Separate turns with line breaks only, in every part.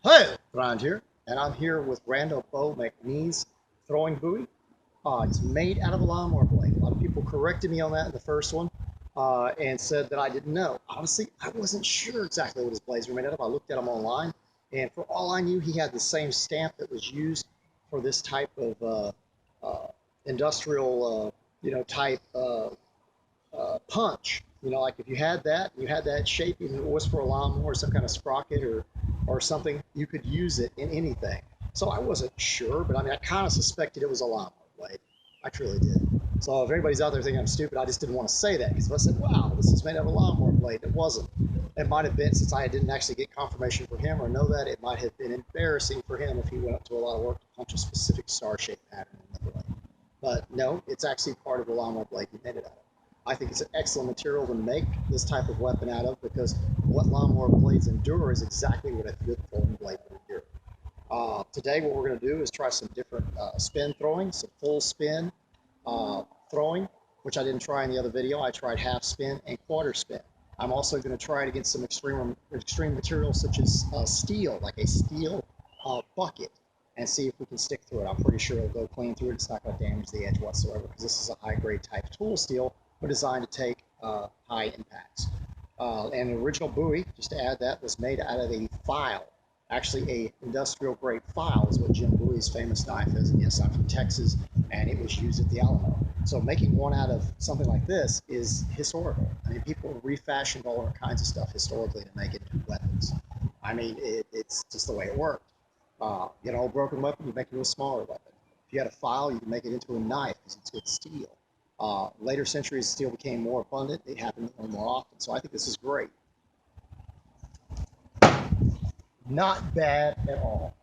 Hey, Thrand here, and I'm here with Randall McNees throwing Bowie. It's made out of a lawnmower blade. A lot of people corrected me on that in the first one and said that I didn't know. Honestly, I wasn't sure exactly what his blades were made out of. I looked at them online, and for all I knew, he had the same stamp that was used for this type of industrial, type punch. Like if you had that, you had that shape, even if it was for a lawnmower, some kind of sprocket or something, you could use it in anything. So I wasn't sure, but I mean, I kind of suspected it was a lawnmower blade. I truly did. So if anybody's out there thinking I'm stupid, I just didn't want to say that because if I said, wow, this is made out of a lawnmower blade, it wasn't. It might have been, since I didn't actually get confirmation for him or know that, it might have been embarrassing for him if he went up to a lot of work to punch a specific star-shaped pattern in the blade. But no, it's actually part of the lawnmower blade he made it out of. I think it's an excellent material to make this type of weapon out of because what lawnmower blades endure is exactly what a good throwing blade would endure. Today what we're going to do is try some different spin throwing, some full spin throwing, which I didn't try in the other video. I tried half spin and quarter spin. I'm also going to try it against some extreme materials such as steel, like a steel bucket, and see if we can stick through it. I'm pretty sure it'll go clean through it. It's not going to damage the edge whatsoever because this is a high-grade type tool steel, but designed to take high impacts. And the original Bowie, just to add that, was made out of a file. Actually, a industrial grade file is what Jim Bowie's famous knife is. And yes, I'm from Texas, and it was used at the Alamo. So making one out of something like this is historical. I mean, people refashioned all kinds of stuff historically to make it into weapons. I mean, it's just the way it worked. You get an old broken weapon, you make it into a smaller weapon. If you had a file, you can make it into a knife because it's good steel. Later centuries, steel became more abundant. It happened more often. So I think this is great. Not bad at all.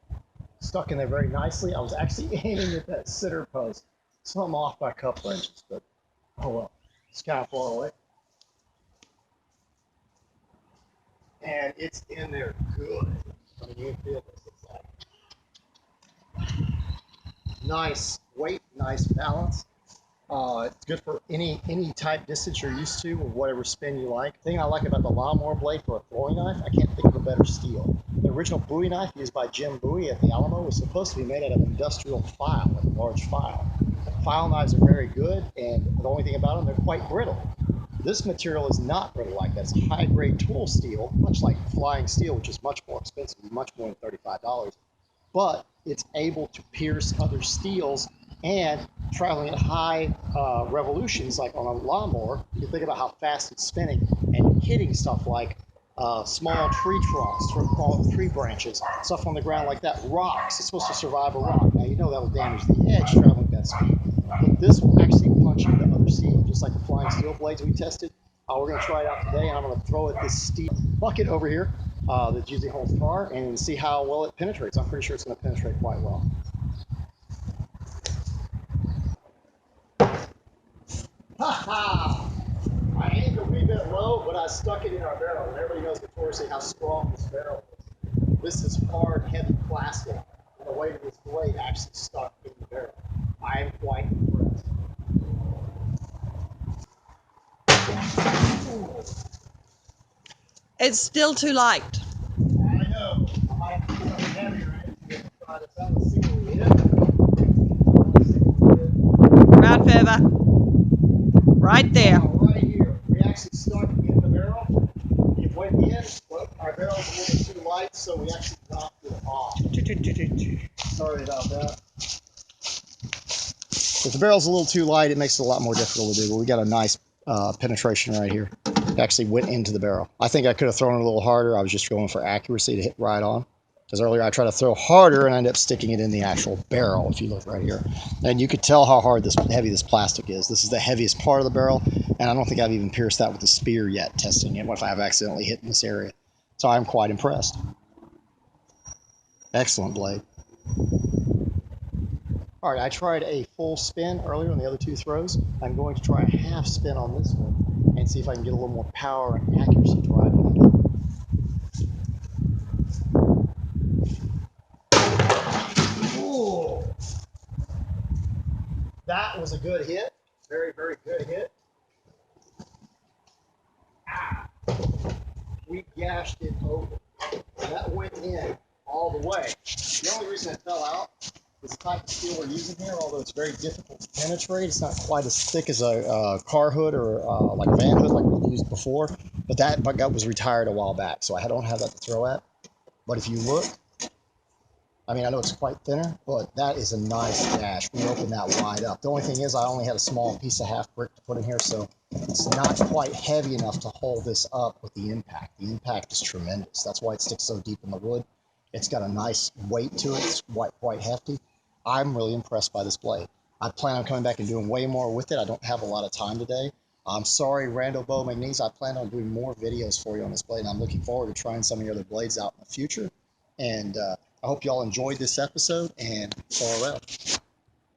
Stuck in there very nicely. I was actually aiming at that center post. So I'm off by a couple inches, but oh well. It's kind of far away. And it's in there good. I mean, you can feel this. It's like nice weight, nice balance. It's good for any type distance you're used to or whatever spin you like. The thing I like about the lawnmower blade for a throwing knife, I can't think of a better steel. The original Bowie knife used by Jim Bowie at the Alamo was supposed to be made out of industrial file, like a large file. File knives are very good, and the only thing about them, they're quite brittle. This material is not brittle like that. It's high-grade tool steel, much like flying steel, which is much more expensive, much more than $35. But it's able to pierce other steels and traveling at high revolutions, like on a lawnmower. You think about how fast it's spinning and hitting stuff like small tree trunks, tree branches, stuff on the ground like that, rocks. It's supposed to survive a rock. Now, you know that will damage the edge traveling at that speed, but this will actually punch into other steel, just like the flying steel blades we tested. We're going to try it out today, and I'm going to throw it this steel bucket over here that usually holds tar and see how well it penetrates. I'm pretty sure it's going to penetrate quite well. Ha ha! I aimed a wee bit low, but I stuck it in our barrel. And everybody knows notoriously how strong this barrel is. This is hard, heavy plastic, and the weight of this blade actually stuck in the barrel. I am quite impressed.
It's still too light.
I know. I might have to put something heavier in to try this out. Let's see what we hit.
Right further. Right there.
Right here. We actually stuck in the barrel. It went in, but our barrel's a little too light, so we actually dropped it off. Sorry about that. If the barrel's a little too light, it makes it a lot more difficult to do, but we got a nice penetration right here. It actually went into the barrel. I think I could have thrown it a little harder. I was just going for accuracy to hit right on. Because earlier I tried to throw harder and I ended up sticking it in the actual barrel, if you look right here. And you could tell how heavy this plastic is. This is the heaviest part of the barrel, and I don't think I've even pierced that with the spear yet, testing it. What if I've accidentally hit in this area? So I'm quite impressed. Excellent blade. All right, I tried a full spin earlier on the other two throws. I'm going to try a half spin on this one and see if I can get a little more power and accuracy driving it. Ooh. That was a good hit. Very, very good hit. We gashed it over. That went in all all the way. The only reason it fell out is the type of steel we're using here, although it's very difficult to penetrate. It's not quite as thick as a car hood or like a van hood like we used before, but that was retired a while back, so I don't have that to throw at. But if you look, I mean, I know it's quite thinner, but that is a nice dash. We opened that wide up. The only thing is I only had a small piece of half brick to put in here, so it's not quite heavy enough to hold this up with the impact. The impact is tremendous. That's why it sticks so deep in the wood. It's got a nice weight to it. It's quite hefty. I'm really impressed by this blade. I plan on coming back and doing way more with it. I don't have a lot of time today. I'm sorry, Randall, Bowie, McNees. I plan on doing more videos for you on this blade, and I'm looking forward to trying some of your other blades out in the future. And I hope you all enjoyed this episode, and farewell.